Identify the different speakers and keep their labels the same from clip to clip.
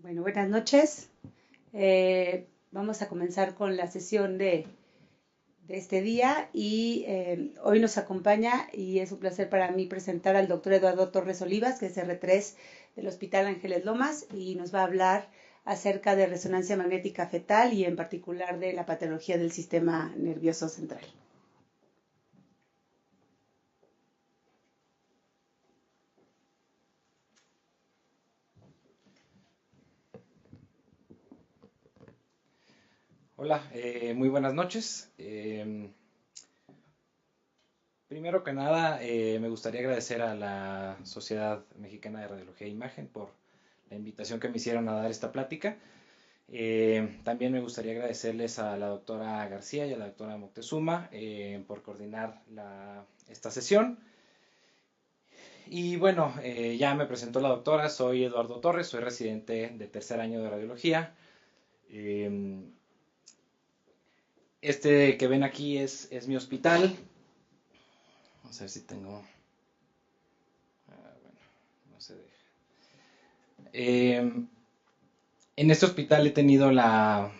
Speaker 1: Bueno, buenas noches. Vamos a comenzar con la sesión de este día y hoy nos acompaña y es un placer para mí presentar al doctor Eduardo Torres Olivas, que es R3 del Hospital Ángeles Lomas y nos va a hablar acerca de resonancia magnética fetal y en particular de la patología del sistema nervioso central.
Speaker 2: Hola, muy buenas noches. Primero que nada, me gustaría agradecer a la Sociedad Mexicana de Radiología e Imagen por la invitación que me hicieron a dar esta plática. También me gustaría agradecerles a la doctora García y a la doctora Moctezuma por coordinar esta sesión. Y bueno, ya me presentó la doctora, soy Eduardo Torres, soy residente de tercer año de radiología. Este que ven aquí es mi hospital. Vamos a ver si tengo... bueno, no se deja. En este hospital he tenido la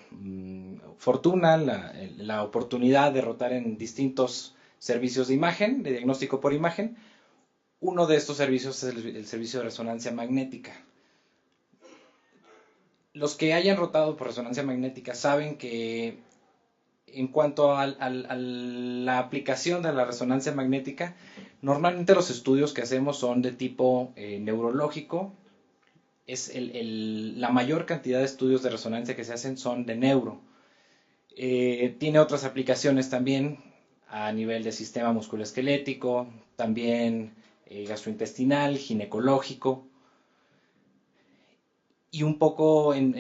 Speaker 2: fortuna, la oportunidad de rotar en distintos servicios de imagen, de diagnóstico por imagen. Uno de estos servicios es el servicio de resonancia magnética. Los que hayan rotado por resonancia magnética saben que en cuanto a la aplicación de la resonancia magnética, normalmente los estudios que hacemos son de tipo neurológico. La mayor cantidad de estudios de resonancia que se hacen son de neuro. Tiene otras aplicaciones también a nivel de sistema musculoesquelético, también gastrointestinal, ginecológico y un poco en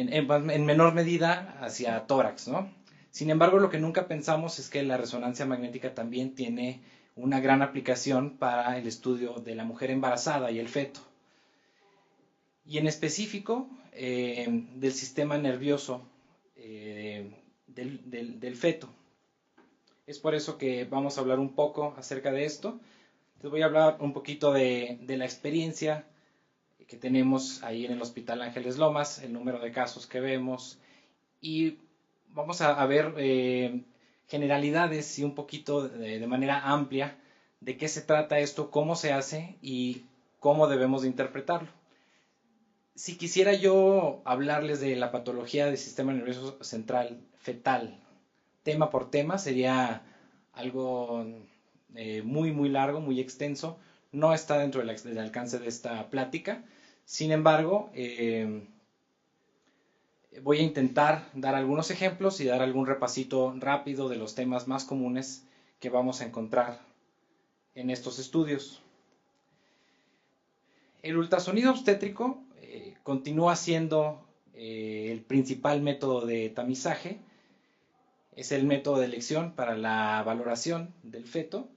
Speaker 2: menor medida hacia tórax, ¿no? Sin embargo, lo que nunca pensamos es que la resonancia magnética también tiene una gran aplicación para el estudio de la mujer embarazada y el feto. Y en específico del sistema nervioso del feto. Es por eso que vamos a hablar un poco acerca de esto. Les voy a hablar un poquito de la experiencia que tenemos ahí en el Hospital Ángeles Lomas, el número de casos que vemos y vamos a ver generalidades y un poquito de manera amplia de qué se trata esto, cómo se hace y cómo debemos de interpretarlo. Si quisiera yo hablarles de la patología del sistema nervioso central fetal, tema por tema, sería algo muy largo, muy extenso. No está dentro del alcance de esta plática. Sin embargo, voy a intentar dar algunos ejemplos y dar algún repasito rápido de los temas más comunes que vamos a encontrar en estos estudios. El ultrasonido obstétrico continúa siendo el principal método de tamizaje. Es el método de elección para la valoración del feto.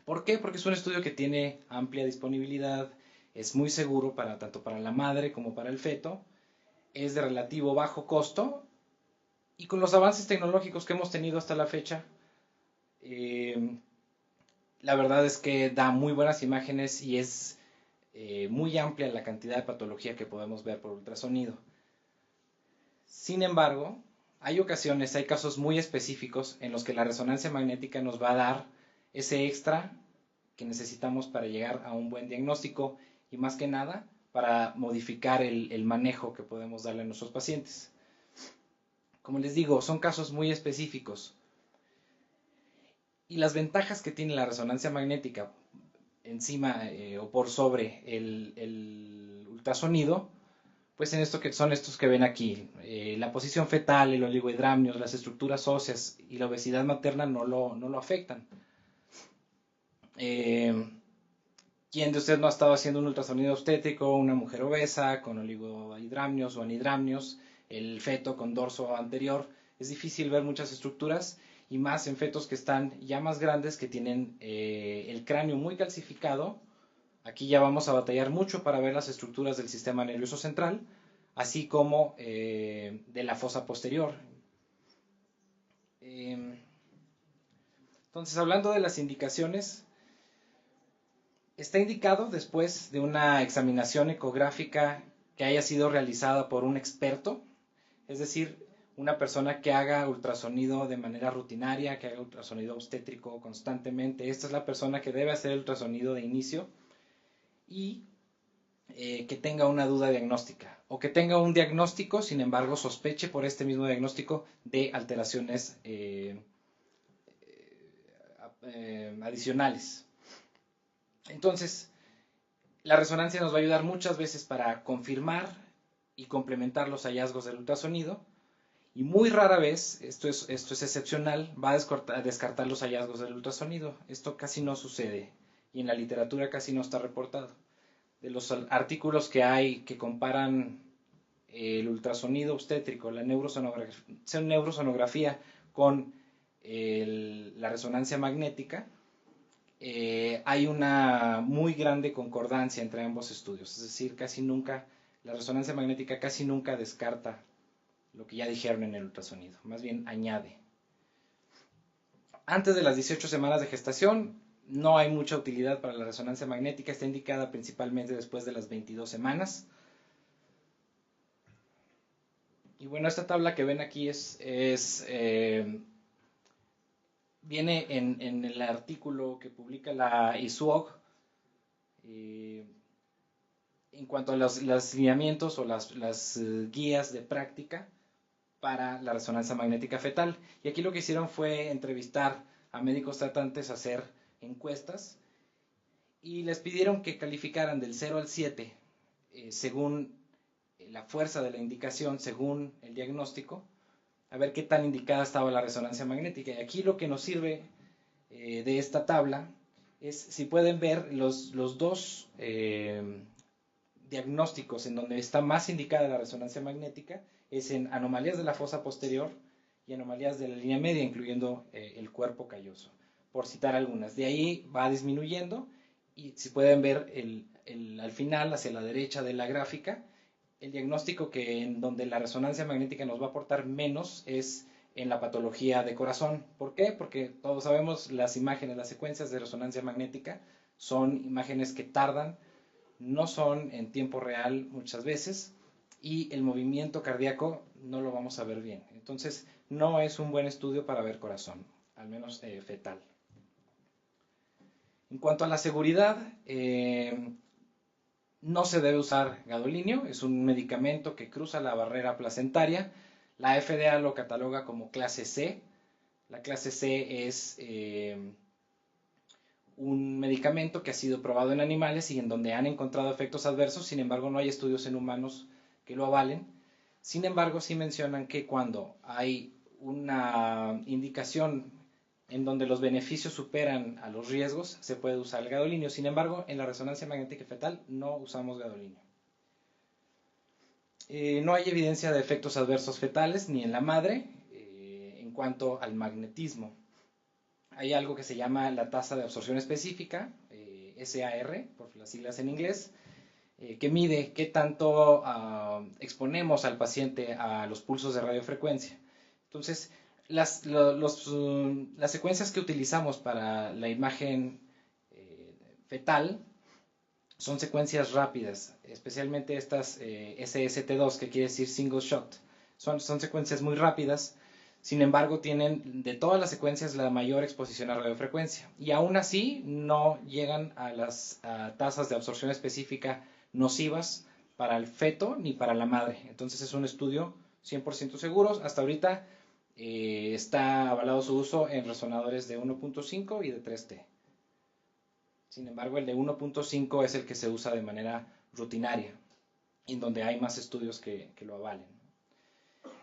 Speaker 2: ¿Por qué? Porque es un estudio que tiene amplia disponibilidad, es muy seguro tanto para la madre como para el feto, es de relativo bajo costo y con los avances tecnológicos que hemos tenido hasta la fecha, la verdad es que da muy buenas imágenes y es muy amplia la cantidad de patología que podemos ver por ultrasonido. Sin embargo, hay ocasiones, hay casos muy específicos en los que la resonancia magnética nos va a dar ese extra que necesitamos para llegar a un buen diagnóstico y más que nada para modificar el manejo que podemos darle a nuestros pacientes. Como les digo, son casos muy específicos. Y las ventajas que tiene la resonancia magnética encima o por sobre el ultrasonido, pues en esto que son estos que ven aquí, la posición fetal, el oligohidramnios, las estructuras óseas y la obesidad materna no lo afectan. ¿Quién de ustedes no ha estado haciendo un ultrasonido obstétrico? Una mujer obesa con oligohidramnios o anhidramnios, el feto con dorso anterior. Es difícil ver muchas estructuras y más en fetos que están ya más grandes, que tienen el cráneo muy calcificado. Aquí ya vamos a batallar mucho para ver las estructuras del sistema nervioso central, así como de la fosa posterior. Entonces, hablando de las indicaciones, está indicado después de una examinación ecográfica que haya sido realizada por un experto, es decir, una persona que haga ultrasonido de manera rutinaria, que haga ultrasonido obstétrico constantemente. Esta es la persona que debe hacer el ultrasonido de inicio y que tenga una duda diagnóstica o que tenga un diagnóstico, sin embargo, sospeche por este mismo diagnóstico de alteraciones adicionales. Entonces, la resonancia nos va a ayudar muchas veces para confirmar y complementar los hallazgos del ultrasonido, y muy rara vez, esto es excepcional, va a descartar los hallazgos del ultrasonido. Esto casi no sucede y en la literatura casi no está reportado. De los artículos que hay que comparan el ultrasonido obstétrico, la neurosonografía con la resonancia magnética, hay una muy grande concordancia entre ambos estudios. Es decir, casi nunca, la resonancia magnética casi nunca descarta lo que ya dijeron en el ultrasonido, más bien añade. Antes de las 18 semanas de gestación no hay mucha utilidad para la resonancia magnética, está indicada principalmente después de las 22 semanas. Y bueno, esta tabla que ven aquí viene en el artículo que publica la ISUOG en cuanto a los lineamientos o las guías de práctica para la resonancia magnética fetal. Y aquí lo que hicieron fue entrevistar a médicos tratantes, hacer encuestas, y les pidieron que calificaran del 0 al 7, según la fuerza de la indicación, según el diagnóstico, a ver qué tan indicada estaba la resonancia magnética. Y aquí lo que nos sirve de esta tabla es, si pueden ver, los dos diagnósticos en donde está más indicada la resonancia magnética es en anomalías de la fosa posterior y anomalías de la línea media, incluyendo el cuerpo calloso, por citar algunas. De ahí va disminuyendo, y si pueden ver al final, hacia la derecha de la gráfica, el diagnóstico en donde la resonancia magnética nos va a aportar menos es en la patología de corazón. ¿Por qué? Porque todos sabemos, las imágenes, las secuencias de resonancia magnética son imágenes que tardan, no son en tiempo real muchas veces, y el movimiento cardíaco no lo vamos a ver bien. Entonces, no es un buen estudio para ver corazón, al menos fetal. En cuanto a la seguridad, no se debe usar gadolinio, es un medicamento que cruza la barrera placentaria. La FDA lo cataloga como clase C. La clase C es un medicamento que ha sido probado en animales y en donde han encontrado efectos adversos, sin embargo no hay estudios en humanos que lo avalen. Sin embargo, sí mencionan que cuando hay una indicación en donde los beneficios superan a los riesgos, se puede usar el gadolinio. Sin embargo, en la resonancia magnética fetal no usamos gadolinio. No hay evidencia de efectos adversos fetales ni en la madre en cuanto al magnetismo. Hay algo que se llama la tasa de absorción específica, SAR, por las siglas en inglés, que mide qué tanto exponemos al paciente a los pulsos de radiofrecuencia. Entonces, las secuencias que utilizamos para la imagen fetal son secuencias rápidas, especialmente estas SST2, que quiere decir single shot. Son secuencias muy rápidas. Sin embargo, tienen de todas las secuencias la mayor exposición a radiofrecuencia, y aún así no llegan a las tasas de absorción específica nocivas para el feto ni para la madre. Entonces es un estudio 100% seguro. Hasta ahorita está avalado su uso en resonadores de 1.5 y de 3T. Sin embargo, el de 1.5 es el que se usa de manera rutinaria, en donde hay más estudios que lo avalen.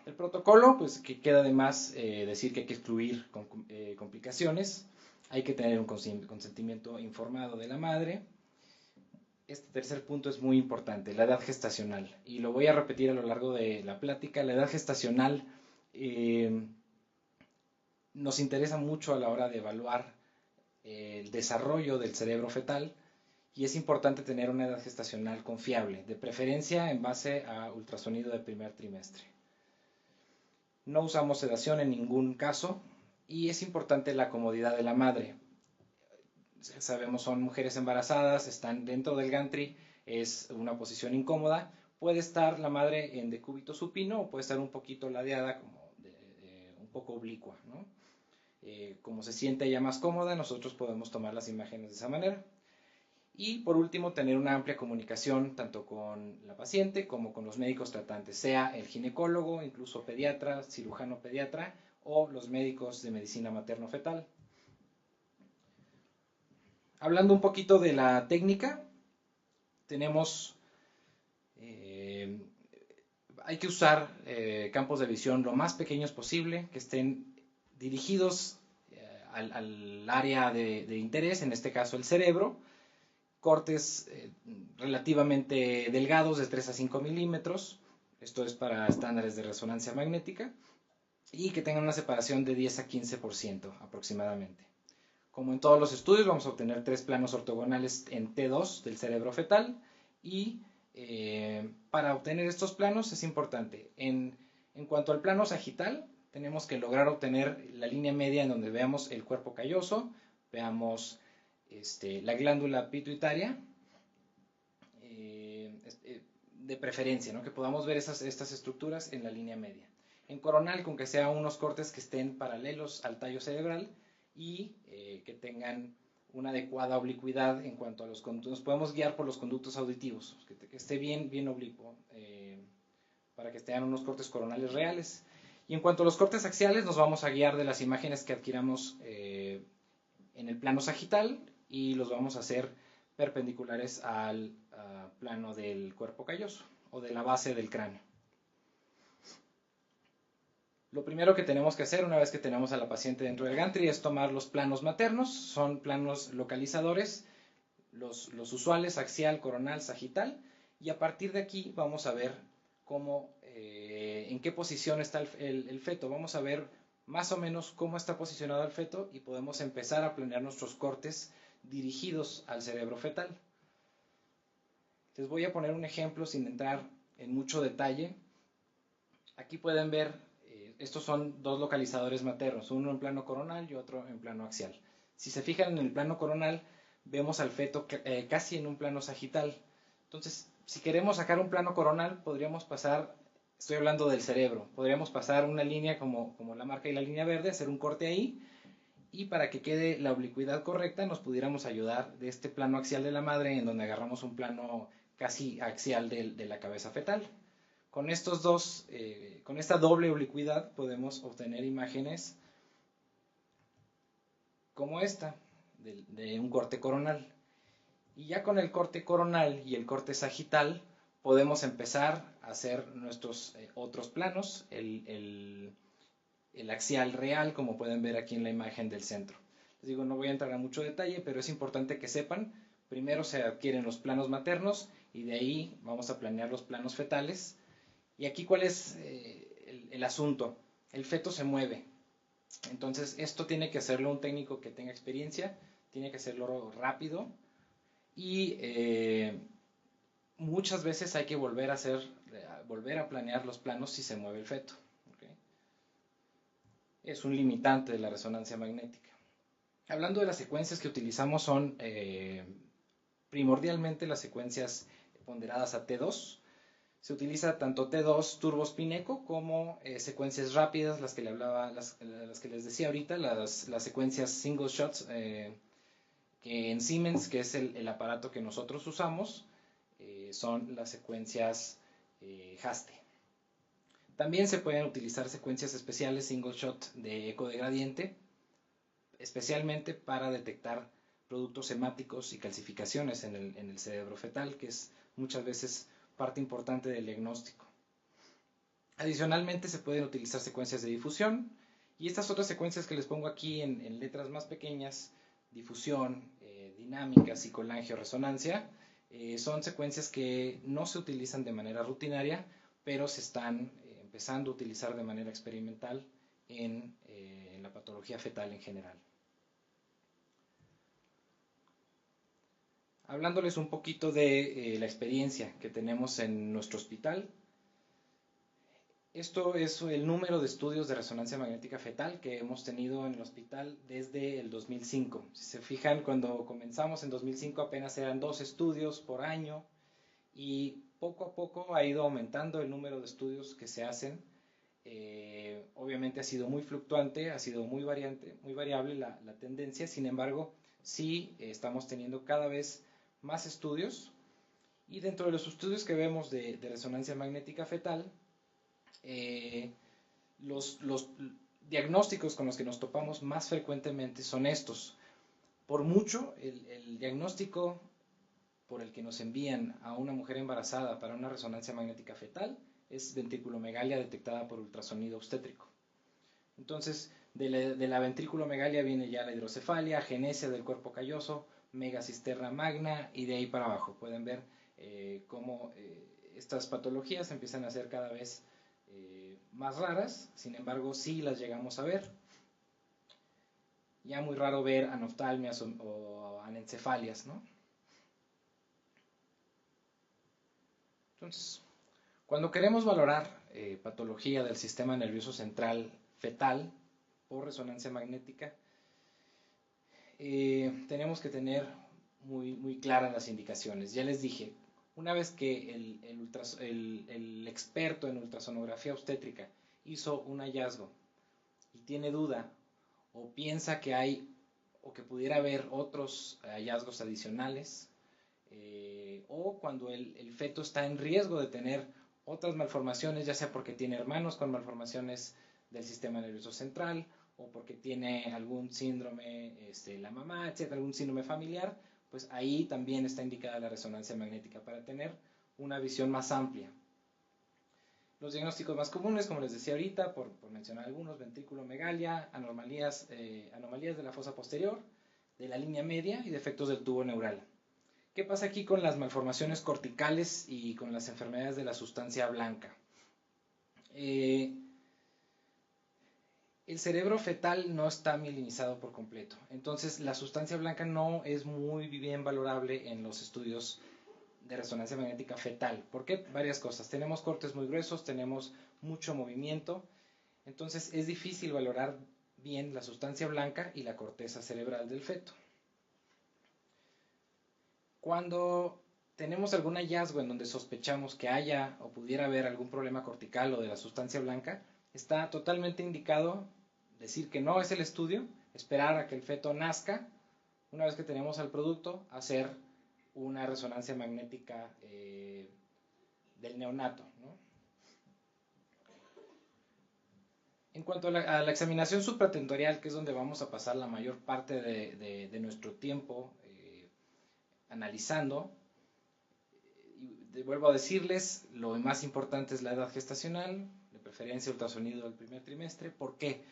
Speaker 2: El protocolo, pues que queda de más decir que hay que excluir complicaciones, hay que tener un consentimiento informado de la madre. Este tercer punto es muy importante, la edad gestacional, y lo voy a repetir a lo largo de la plática. La edad gestacional nos interesa mucho a la hora de evaluar el desarrollo del cerebro fetal, y es importante tener una edad gestacional confiable, de preferencia en base a ultrasonido de primer trimestre. No usamos sedación en ningún caso, y es importante la comodidad de la madre. Sabemos, son mujeres embarazadas, están dentro del gantry, es una posición incómoda, puede estar la madre en decúbito supino o puede estar un poquito ladeada, como un poco oblicua, ¿no? Como se siente ella más cómoda, nosotros podemos tomar las imágenes de esa manera. Y por último, tener una amplia comunicación tanto con la paciente como con los médicos tratantes, sea el ginecólogo, incluso pediatra, cirujano pediatra o los médicos de medicina materno-fetal. Hablando un poquito de la técnica, tenemos, hay que usar campos de visión lo más pequeños posible, que estén dirigidos al área de interés, en este caso el cerebro, cortes relativamente delgados de 3 a 5 milímetros, esto es para estándares de resonancia magnética, y que tengan una separación de 10 a 15% aproximadamente. Como en todos los estudios, vamos a obtener 3 planos ortogonales en T2 del cerebro fetal, y para obtener estos planos es importante, en cuanto al plano sagital, tenemos que lograr obtener la línea media en donde veamos el cuerpo calloso, veamos la glándula pituitaria, de preferencia, ¿no? Que podamos ver estas estructuras en la línea media. En coronal, con que sean unos cortes que estén paralelos al tallo cerebral y que tengan una adecuada oblicuidad en cuanto a los conductos. Nos podemos guiar por los conductos auditivos, que esté bien oblicuo, para que estén unos cortes coronales reales. Y en cuanto a los cortes axiales, nos vamos a guiar de las imágenes que adquiramos en el plano sagital y los vamos a hacer perpendiculares al plano del cuerpo calloso o de la base del cráneo. Lo primero que tenemos que hacer una vez que tenemos a la paciente dentro del gantry es tomar los planos maternos, son planos localizadores, los usuales, axial, coronal, sagital, y a partir de aquí vamos a ver cómo, en qué posición está el feto, vamos a ver más o menos cómo está posicionado el feto y podemos empezar a planear nuestros cortes dirigidos al cerebro fetal. Les voy a poner un ejemplo sin entrar en mucho detalle. Aquí pueden ver, estos son 2 localizadores maternos, uno en plano coronal y otro en plano axial. Si se fijan en el plano coronal, vemos al feto casi en un plano sagital. Entonces, si queremos sacar un plano coronal, podríamos pasar, estoy hablando del cerebro, podríamos pasar una línea como la marca y la línea verde, hacer un corte ahí, y para que quede la oblicuidad correcta, nos pudiéramos ayudar de este plano axial de la madre, en donde agarramos un plano casi axial de la cabeza fetal. Con estos dos, con esta doble oblicuidad, podemos obtener imágenes como esta, de un corte coronal. Y ya con el corte coronal y el corte sagital, podemos empezar a hacer nuestros otros planos, el axial real, como pueden ver aquí en la imagen del centro. Les digo, no voy a entrar a mucho detalle, pero es importante que sepan, primero se adquieren los planos maternos y de ahí vamos a planear los planos fetales. Y aquí, ¿cuál es el asunto? El feto se mueve. Entonces, esto tiene que hacerlo un técnico que tenga experiencia, tiene que hacerlo rápido y muchas veces hay que volver a planear los planos si se mueve el feto. ¿Okay? Es un limitante de la resonancia magnética. Hablando de las secuencias que utilizamos, son primordialmente las secuencias ponderadas a T2. Se utiliza tanto T2 turbospineco como secuencias rápidas, las que les decía ahorita, las secuencias single shots, que en Siemens, que es el aparato que nosotros usamos, son las secuencias Haste. También se pueden utilizar secuencias especiales single shot de eco de gradiente, especialmente para detectar productos hemáticos y calcificaciones en el cerebro fetal, que es muchas veces parte importante del diagnóstico. Adicionalmente se pueden utilizar secuencias de difusión, y estas otras secuencias que les pongo aquí en letras más pequeñas, difusión, dinámica, psicolangio-resonancia, son secuencias que no se utilizan de manera rutinaria, pero se están empezando a utilizar de manera experimental en la patología fetal en general. Hablándoles un poquito de la experiencia que tenemos en nuestro hospital. Esto es el número de estudios de resonancia magnética fetal que hemos tenido en el hospital desde el 2005. Si se fijan, cuando comenzamos en 2005 apenas eran 2 estudios por año, y poco a poco ha ido aumentando el número de estudios que se hacen. Obviamente ha sido muy fluctuante, ha sido muy variable la tendencia. Sin embargo, sí estamos teniendo cada vez más estudios. Y dentro de los estudios que vemos de resonancia magnética fetal, los diagnósticos con los que nos topamos más frecuentemente son estos. Por mucho, el diagnóstico por el que nos envían a una mujer embarazada para una resonancia magnética fetal es ventriculomegalia detectada por ultrasonido obstétrico. Entonces, de la ventriculomegalia viene ya la hidrocefalia, agenesia del cuerpo calloso, megacisterna magna y de ahí para abajo. Pueden ver cómo estas patologías empiezan a ser cada vez más raras, sin embargo sí las llegamos a ver. Ya muy raro ver anoftalmias o anencefalias, ¿no? Entonces, cuando queremos valorar patología del sistema nervioso central fetal por resonancia magnética, tenemos que tener muy claras las indicaciones. Ya les dije, una vez que el experto en ultrasonografía obstétrica hizo un hallazgo y tiene duda o piensa que hay o que pudiera haber otros hallazgos adicionales, o cuando el feto está en riesgo de tener otras malformaciones, ya sea porque tiene hermanos con malformaciones del sistema nervioso central o porque tiene algún síndrome, la mamá, etcétera, algún síndrome familiar, pues ahí también está indicada la resonancia magnética para tener una visión más amplia. Los diagnósticos más comunes, como les decía ahorita, por mencionar algunos: ventriculomegalia, anomalías de la fosa posterior, de la línea media y defectos del tubo neural. ¿Qué pasa aquí con las malformaciones corticales y con las enfermedades de la sustancia blanca? El cerebro fetal no está mielinizado por completo, entonces la sustancia blanca no es muy bien valorable en los estudios de resonancia magnética fetal. ¿Por qué? Varias cosas. Tenemos cortes muy gruesos, tenemos mucho movimiento, entonces es difícil valorar bien la sustancia blanca y la corteza cerebral del feto. Cuando tenemos algún hallazgo en donde sospechamos que haya o pudiera haber algún problema cortical o de la sustancia blanca, está totalmente indicado decir que no es el estudio, esperar a que el feto nazca. Una vez que tenemos al producto, hacer una resonancia magnética del neonato, ¿no? En cuanto a la examinación supratentorial, que es donde vamos a pasar la mayor parte de nuestro tiempo analizando, y vuelvo a decirles, lo más importante es la edad gestacional, de preferencia ultrasonido del primer trimestre. ¿Por qué?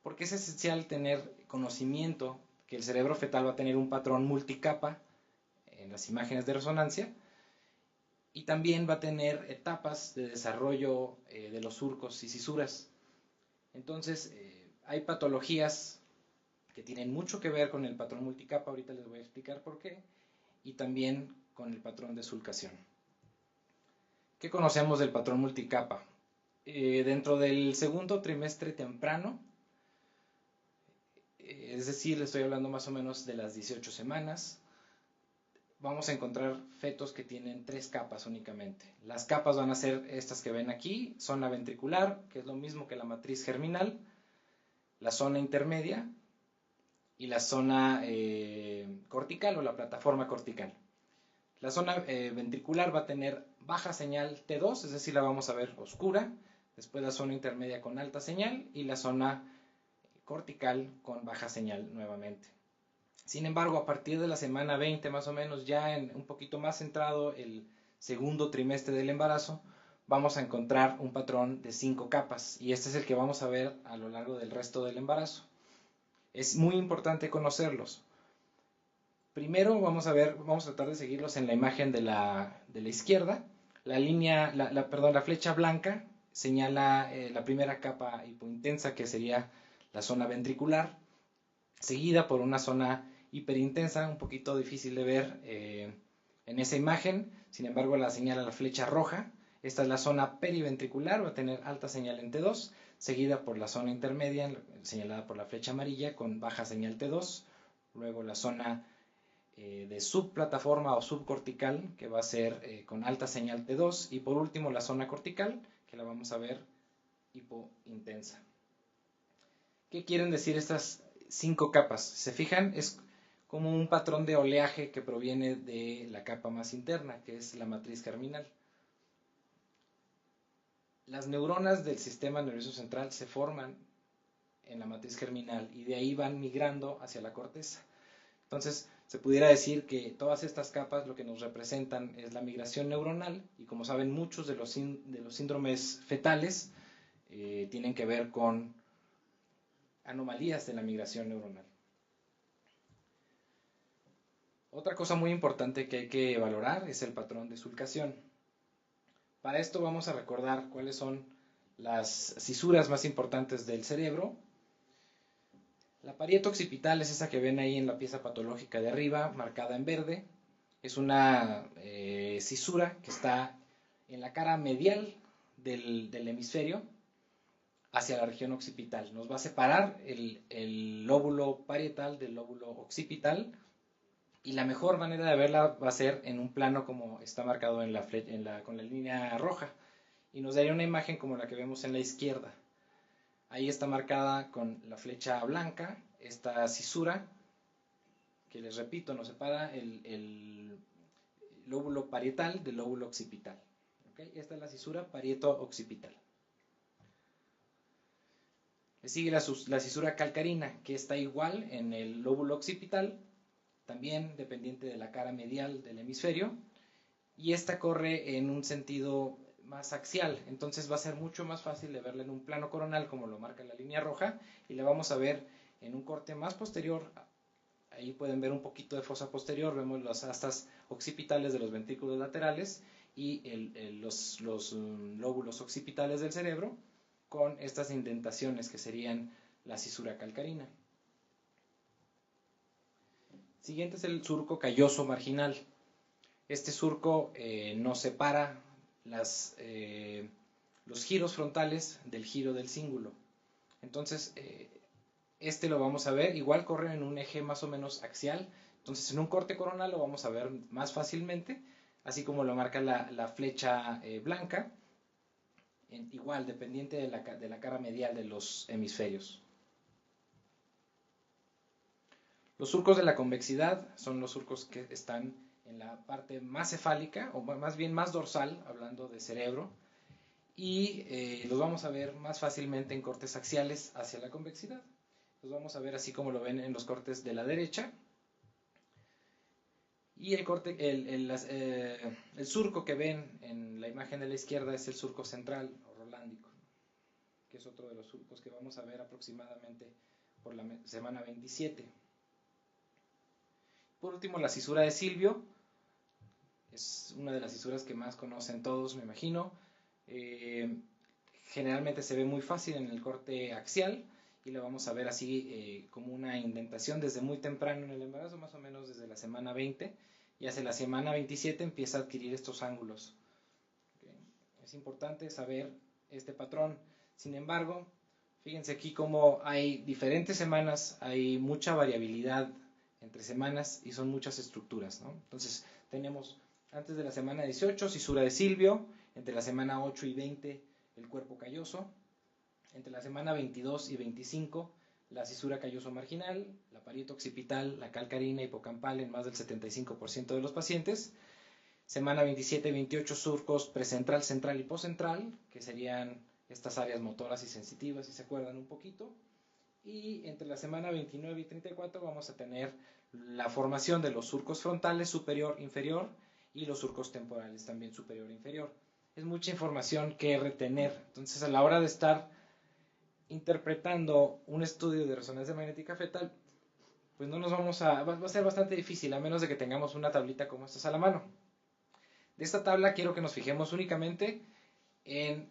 Speaker 2: Porque es esencial tener conocimiento que el cerebro fetal va a tener un patrón multicapa en las imágenes de resonancia, y también va a tener etapas de desarrollo de los surcos y cisuras. Entonces, hay patologías que tienen mucho que ver con el patrón multicapa, ahorita les voy a explicar por qué, y también con el patrón de sulcación. ¿Qué conocemos del patrón multicapa? Dentro del segundo trimestre temprano, es decir, le estoy hablando más o menos de las 18 semanas, vamos a encontrar fetos que tienen 3 capas únicamente. Las capas van a ser estas que ven aquí: zona ventricular, que es lo mismo que la matriz germinal, la zona intermedia y la zona cortical o la plataforma cortical. La zona ventricular va a tener baja señal T2, es decir, la vamos a ver oscura. Después la zona intermedia con alta señal y la zona cortical con baja señal nuevamente. Sin embargo, a partir de la semana 20 más o menos, ya un poquito más centrado el segundo trimestre del embarazo, vamos a encontrar un patrón de 5 capas, y este es el que vamos a ver a lo largo del resto del embarazo. Es muy importante conocerlos. Primero vamos a tratar de seguirlos en la imagen de la izquierda. La flecha blanca señala la primera capa hipointensa, que sería la zona ventricular, seguida por una zona hiperintensa, un poquito difícil de ver en esa imagen. Sin embargo, la señala la flecha roja. Esta es la zona periventricular, va a tener alta señal en T2, seguida por la zona intermedia, señalada por la flecha amarilla, con baja señal T2. Luego la zona de subplataforma o subcortical, que va a ser con alta señal T2, y por último la zona cortical, que la vamos a ver hipointensa. ¿Qué quieren decir estas 5 capas? ¿Se fijan? Es como un patrón de oleaje que proviene de la capa más interna, que es la matriz germinal. Las neuronas del sistema nervioso central se forman en la matriz germinal y de ahí van migrando hacia la corteza. Entonces, se pudiera decir que todas estas capas lo que nos representan es la migración neuronal, y como saben, muchos de los síndromes fetales tienen que ver con anomalías de la migración neuronal. Otra cosa muy importante que hay que valorar es el patrón de sulcación. Para esto vamos a recordar cuáles son las cisuras más importantes del cerebro. La parieta occipital es esa que ven ahí en la pieza patológica de arriba, marcada en verde. Es una cisura que está en la cara medial del hemisferio hacia la región occipital. Nos va a separar el lóbulo parietal del lóbulo occipital, y la mejor manera de verla va a ser en un plano como está marcado con la línea roja, y nos daría una imagen como la que vemos en la izquierda. Ahí está marcada con la flecha blanca esta cisura, que les repito, nos separa el lóbulo parietal del lóbulo occipital. ¿Okay? Esta es la cisura parieto-occipital. Le sigue la cisura calcarina, que está igual en el lóbulo occipital, también dependiente de la cara medial del hemisferio, y esta corre en un sentido más axial, entonces va a ser mucho más fácil de verla en un plano coronal, como lo marca la línea roja, y la vamos a ver en un corte más posterior. Ahí pueden ver un poquito de fosa posterior, vemos las astas occipitales de los ventrículos laterales y los lóbulos occipitales del cerebro, con estas indentaciones que serían la cisura calcarina. Siguiente es el surco calloso marginal. Este surco nos separa los giros frontales del giro del cíngulo. Entonces, este lo vamos a ver, igual corre en un eje más o menos axial. Entonces, en un corte coronal lo vamos a ver más fácilmente, así como lo marca la flecha blanca, igual dependiente de la cara medial de los hemisferios. Los surcos de la convexidad son los surcos que están en la parte más cefálica, o más bien más dorsal, hablando de cerebro, y los vamos a ver más fácilmente en cortes axiales hacia la convexidad. Los vamos a ver así como lo ven en los cortes de la derecha. Y el surco que ven en la imagen de la izquierda es el surco central o rolándico, que es otro de los surcos que vamos a ver aproximadamente por la semana 27. Por último, la cisura de Silvio. Es una de las cisuras que más conocen todos, me imagino. Generalmente se ve muy fácil en el corte axial, y lo vamos a ver así como una indentación desde muy temprano en el embarazo, más o menos desde la semana 20, y hacia la semana 27 empieza a adquirir estos ángulos. ¿Okay? Es importante saber este patrón. Sin embargo, fíjense aquí como hay diferentes semanas, hay mucha variabilidad entre semanas y son muchas estructuras, ¿no? Entonces tenemos antes de la semana 18 cisura de Silvio, entre la semana 8 y 20 el cuerpo calloso, entre la semana 22 y 25 la cisura calloso marginal, la parieta occipital, la calcarina hipocampal en más del 75% de los pacientes, semana 27 y 28 surcos precentral, central y poscentral, que serían estas áreas motoras y sensitivas, si se acuerdan un poquito, y entre la semana 29 y 34 vamos a tener la formación de los surcos frontales superior, inferior, y los surcos temporales también superior e inferior. Es mucha información que retener, entonces a la hora de estar interpretando un estudio de resonancia magnética fetal, pues no nos va a ser bastante difícil, a menos de que tengamos una tablita como esta a la mano. De esta tabla quiero que nos fijemos únicamente en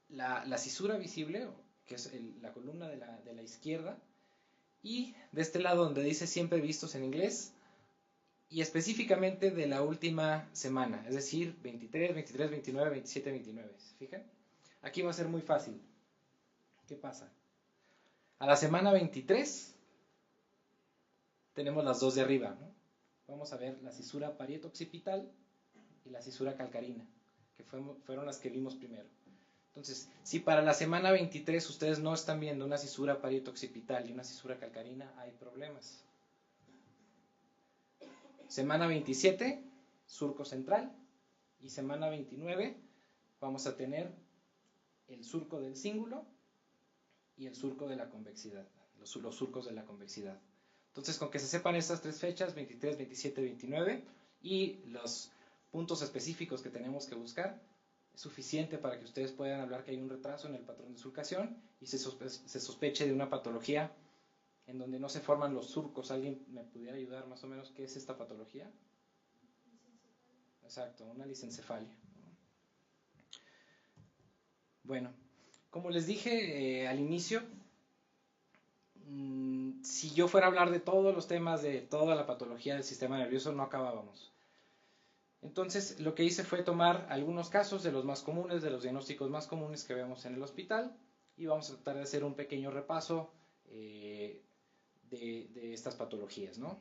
Speaker 2: la cisura visible, que es la columna de la izquierda, y de este lado donde dice siempre vistos en inglés, y específicamente de la última semana, es decir, 23, 23, 29, 27, 29. ¿Se fijan? Aquí va a ser muy fácil. ¿Qué pasa? A la semana 23 tenemos las dos de arriba, ¿no? Vamos a ver la cisura parieto-occipital y la cisura calcarina, que fueron las que vimos primero. Entonces, si para la semana 23 ustedes no están viendo una cisura parieto-occipital y una cisura calcarina, hay problemas. Semana 27, surco central, y semana 29 vamos a tener el surco del cíngulo y el surco de la convexidad, los surcos de la convexidad. Entonces, con que se sepan estas tres fechas, 23, 27, 29, y los puntos específicos que tenemos que buscar, es suficiente para que ustedes puedan hablar que hay un retraso en el patrón de sulcación y se sospeche de una patología en donde no se forman los surcos. ¿Alguien me pudiera ayudar más o menos qué es esta patología? Exacto, una lisencefalia. Bueno, como les dije al inicio, si yo fuera a hablar de todos los temas, de toda la patología del sistema nervioso, no acabábamos. Entonces, lo que hice fue tomar algunos casos de los más comunes, de los diagnósticos más comunes que vemos en el hospital, y vamos a tratar de hacer un pequeño repaso de estas patologías, ¿no?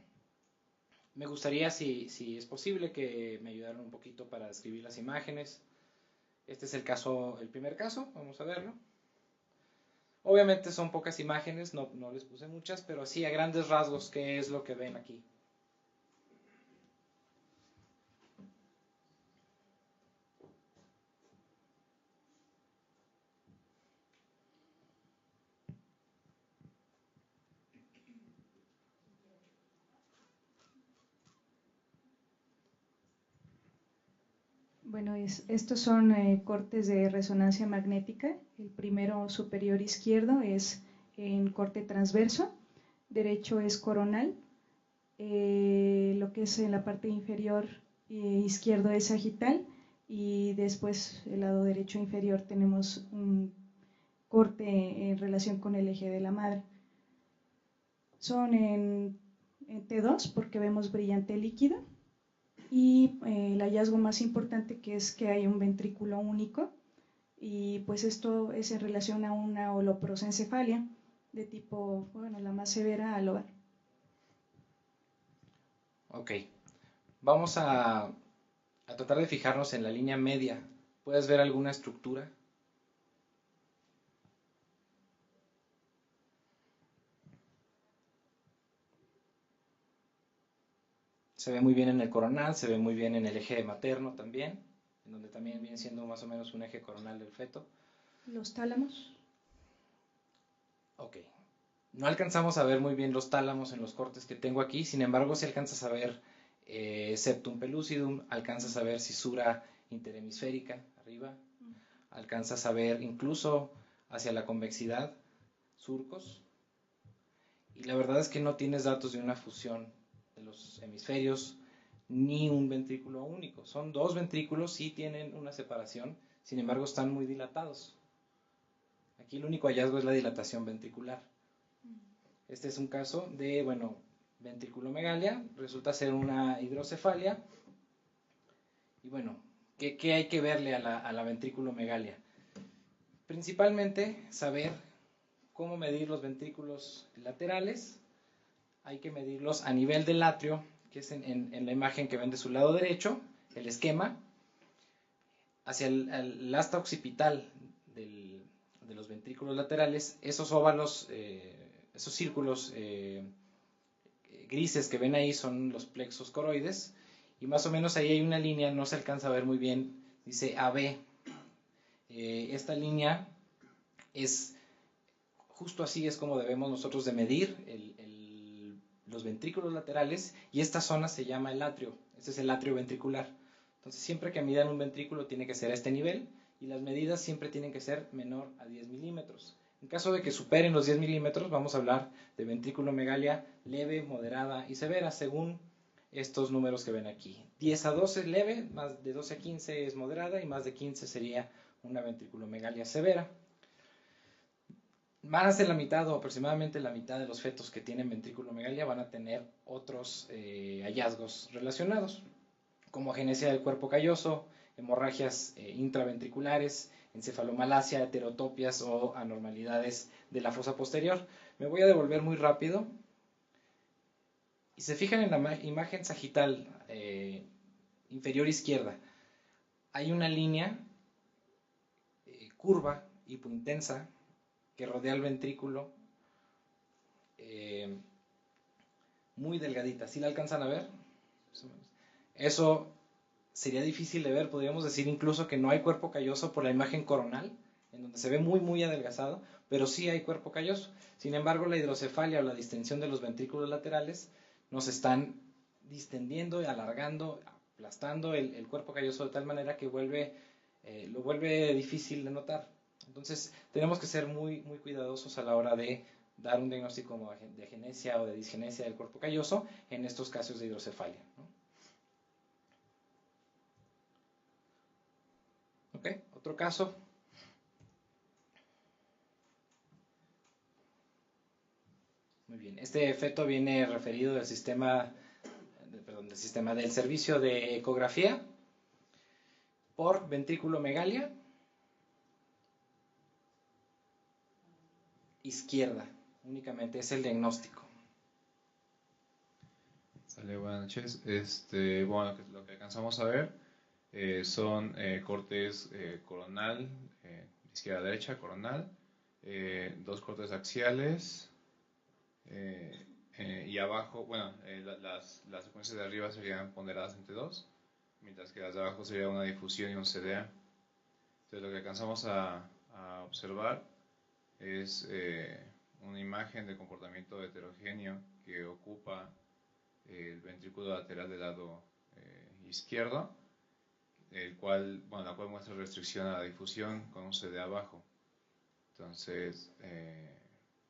Speaker 2: Me gustaría, si es posible, que me ayudaran un poquito para describir las imágenes. Este es el primer caso, vamos a verlo. Obviamente son pocas imágenes, no les puse muchas, pero sí a grandes rasgos, ¿qué es lo que ven aquí?
Speaker 3: Bueno, estos son cortes de resonancia magnética. El primero superior izquierdo es en corte transverso, derecho es coronal, lo que es en la parte inferior izquierdo es sagital y después el lado derecho inferior tenemos un corte en relación con el eje de la madre. Son en T2 porque vemos brillante líquido. Y el hallazgo más importante que es que hay un ventrículo único y pues esto es en relación a una holoprosencefalia de tipo, bueno, la más severa al lobar.
Speaker 2: Ok, vamos a tratar de fijarnos en la línea media. ¿Puedes ver alguna estructura? Se ve muy bien en el coronal, se ve muy bien en el eje materno también, en donde también viene siendo más o menos un eje coronal del feto.
Speaker 3: ¿Los tálamos?
Speaker 2: Ok, no alcanzamos a ver muy bien los tálamos en los cortes que tengo aquí, sin embargo si alcanzas a ver septum pellucidum, alcanzas a ver cisura interhemisférica arriba, alcanzas a ver incluso hacia la convexidad surcos, y la verdad es que no tienes datos de una fusión de los hemisferios ni un ventrículo único. Son dos ventrículos, sí tienen una separación, sin embargo están muy dilatados. Aquí el único hallazgo es la dilatación ventricular. Este es un caso de, bueno, ventriculomegalia, resulta ser una hidrocefalia. Y bueno, ¿qué hay que verle a la ventriculomegalia? Principalmente saber cómo medir los ventrículos laterales. Hay que medirlos a nivel del atrio, que es en la imagen que ven de su lado derecho, el esquema, hacia el asta occipital de los ventrículos laterales, esos óvalos, esos círculos grises que ven ahí son los plexos coroides, y más o menos ahí hay una línea, no se alcanza a ver muy bien, dice AB. Esta línea es, justo así es como debemos nosotros de medir los ventrículos laterales, y esta zona se llama el atrio, este es el atrio ventricular. Entonces siempre que midan un ventrículo tiene que ser a este nivel, y las medidas siempre tienen que ser menor a 10 milímetros. En caso de que superen los 10 milímetros, vamos a hablar de ventriculomegalia leve, moderada y severa, según estos números que ven aquí. 10 a 12 es leve, más de 12 a 15 es moderada, y más de 15 sería una ventriculomegalia severa. Más de la mitad o aproximadamente la mitad de los fetos que tienen ventriculomegalia van a tener otros hallazgos relacionados, como agenesia del cuerpo calloso, hemorragias intraventriculares, encefalomalacia, heterotopias o anormalidades de la fosa posterior. Me voy a devolver muy rápido Y se fijan en la imagen sagital inferior izquierda, hay una línea curva, hipointensa, que rodea el ventrículo, muy delgadita. ¿Sí la alcanzan a ver? Eso sería difícil de ver, podríamos decir incluso que no hay cuerpo calloso por la imagen coronal, en donde se ve muy muy adelgazado, pero sí hay cuerpo calloso. Sin embargo, la hidrocefalia o la distensión de los ventrículos laterales nos están distendiendo, alargando, aplastando el cuerpo calloso de tal manera que lo vuelve difícil de notar. Entonces tenemos que ser muy, muy cuidadosos a la hora de dar un diagnóstico de agenesia o de disgenesia del cuerpo calloso en estos casos de hidrocefalia, ¿no? Ok, otro caso. Muy bien, este feto viene referido del sistema del servicio de ecografía por ventrículomegalia izquierda, únicamente es el diagnóstico.
Speaker 4: Sale, buenas noches. Bueno, lo que alcanzamos a ver son cortes coronal, izquierda a derecha, coronal, dos cortes axiales, y abajo, bueno, las secuencias de arriba serían ponderadas entre dos, mientras que las de abajo sería una difusión y un CDA. Entonces lo que alcanzamos a observar es una imagen de comportamiento heterogéneo que ocupa el ventrículo lateral del lado izquierdo, la cual muestra restricción a la difusión con un CDA abajo. Entonces,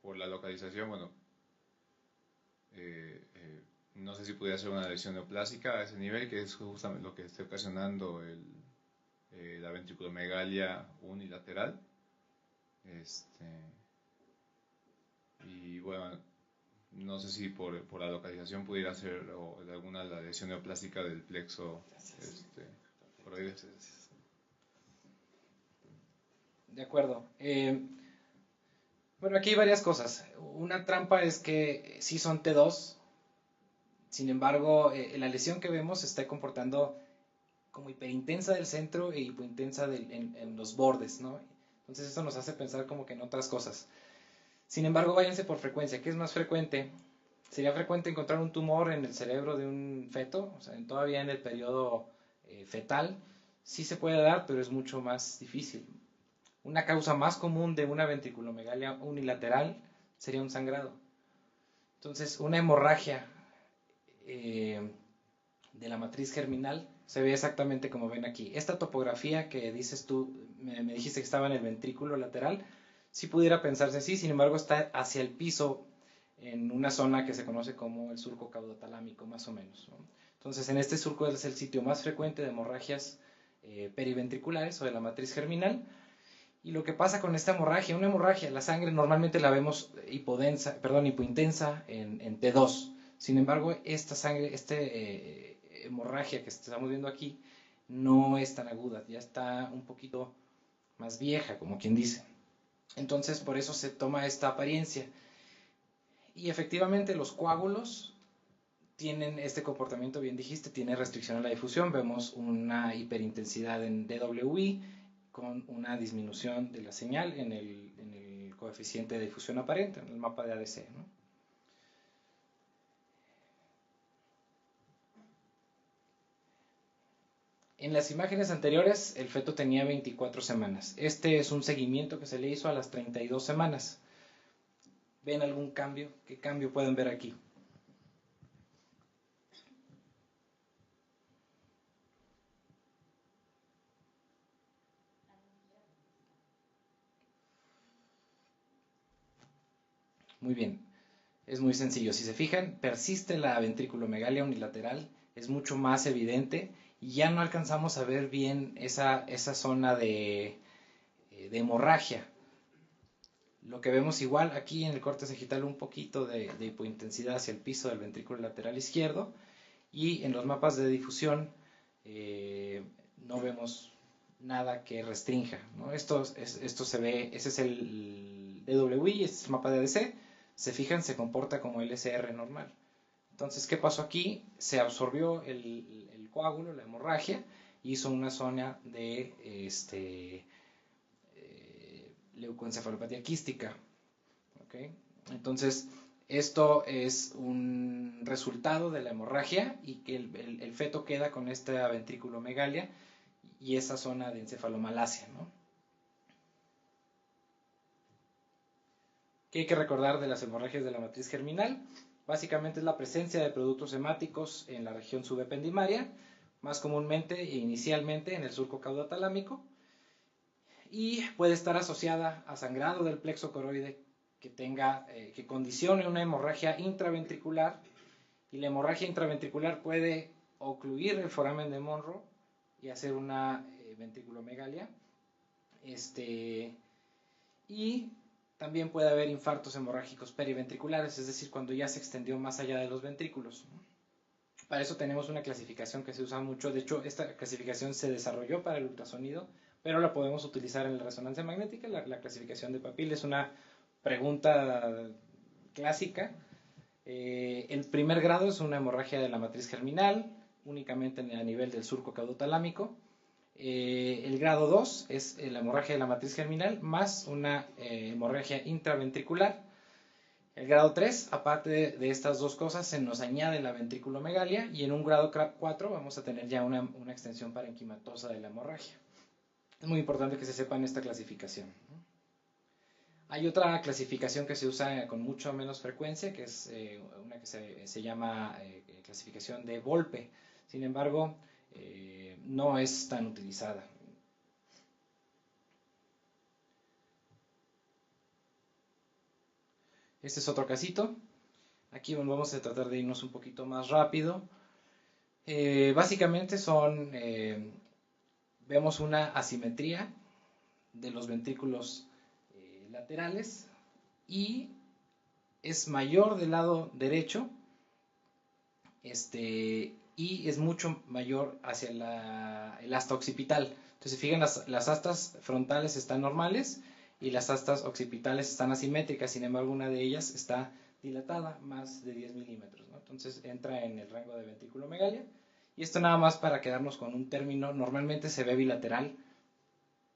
Speaker 4: por la localización, bueno, no sé si pudiera ser una lesión neoplásica a ese nivel, que es justamente lo que está ocasionando la ventriculomegalia unilateral. Y bueno, no sé si por la localización pudiera ser o de alguna la lesión neoplástica del plexo coroides.
Speaker 2: De acuerdo. Bueno, aquí hay varias cosas. Una trampa es que sí son T2, sin embargo, la lesión que vemos se está comportando como hiperintensa del centro e hipointensa en los bordes, ¿no? Entonces eso nos hace pensar como que en otras cosas. Sin embargo, váyanse por frecuencia. ¿Qué es más frecuente? Sería frecuente encontrar un tumor en el cerebro de un feto, o sea, todavía en el periodo fetal. Sí se puede dar, pero es mucho más difícil. Una causa más común de una ventriculomegalia unilateral sería un sangrado. Entonces, una hemorragia de la matriz germinal se ve exactamente como ven aquí. Esta topografía que dices tú, me dijiste que estaba en el ventrículo lateral, sí pudiera pensarse así, sin embargo está hacia el piso en una zona que se conoce como el surco caudotalámico, más o menos, ¿no? Entonces, en este surco es el sitio más frecuente de hemorragias periventriculares o de la matriz germinal. Y lo que pasa con esta hemorragia, una hemorragia, la sangre normalmente la vemos hipointensa en T2. Sin embargo, esta sangre, hemorragia que estamos viendo aquí, no es tan aguda, ya está un poquito más vieja, como quien dice. Entonces, por eso se toma esta apariencia. Y efectivamente, los coágulos tienen este comportamiento, bien dijiste, tiene restricción a la difusión. Vemos una hiperintensidad en DWI con una disminución de la señal en el coeficiente de difusión aparente, en el mapa de ADC, ¿no? En las imágenes anteriores, el feto tenía 24 semanas. Este es un seguimiento que se le hizo a las 32 semanas. ¿Ven algún cambio? ¿Qué cambio pueden ver aquí? Muy bien, es muy sencillo. Si se fijan, persiste la ventriculomegalia unilateral, es mucho más evidente y ya no alcanzamos a ver bien esa zona de hemorragia. Lo que vemos igual aquí en el corte sagital, un poquito de hipointensidad hacia el piso del ventrículo lateral izquierdo, y en los mapas de difusión no vemos nada que restrinja, ¿no? Esto se ve, ese es el DWI, este es el mapa de ADC. Se fijan, se comporta como el SR normal. Entonces, ¿qué pasó aquí? Se absorbió el coágulo, la hemorragia, hizo una zona de leucoencefalopatía quística. ¿Okay? Entonces, esto es un resultado de la hemorragia y que el feto queda con esta ventriculomegalia y esa zona de encefalomalacia, ¿no? ¿Qué hay que recordar de las hemorragias de la matriz germinal? Básicamente es la presencia de productos hemáticos en la región subependimaria, más comúnmente e inicialmente en el surco caudatalámico, y puede estar asociada a sangrado del plexo coroide que condicione una hemorragia intraventricular, y la hemorragia intraventricular puede ocluir el foramen de Monro y hacer una ventriculomegalia. Y también puede haber infartos hemorrágicos periventriculares, es decir, cuando ya se extendió más allá de los ventrículos. Para eso tenemos una clasificación que se usa mucho. De hecho, esta clasificación se desarrolló para el ultrasonido, pero la podemos utilizar en la resonancia magnética. La clasificación de Papil es una pregunta clásica. El primer grado es una hemorragia de la matriz germinal, únicamente a nivel del surco caudotalámico. El grado 2 es la hemorragia de la matriz germinal más una hemorragia intraventricular. El grado 3, aparte de estas dos cosas, se nos añade la ventriculomegalia, y en un grado 4 vamos a tener ya una extensión parenquimatosa de la hemorragia. Es muy importante que se sepan esta clasificación. Hay otra clasificación que se usa con mucho menos frecuencia, que es una que se llama clasificación de Volpe. Sin embargo, no es tan utilizada. Este es otro casito. Aquí vamos a tratar de irnos un poquito más rápido. Básicamente vemos una asimetría de los ventrículos laterales, y es mayor del lado derecho, y es mucho mayor hacia el asta occipital. Entonces, fijan, las astas frontales están normales y las astas occipitales están asimétricas. Sin embargo, una de ellas está dilatada más de 10 milímetros, ¿no? Entonces entra en el rango de ventriculomegalia. Y esto nada más para quedarnos con un término. Normalmente se ve bilateral,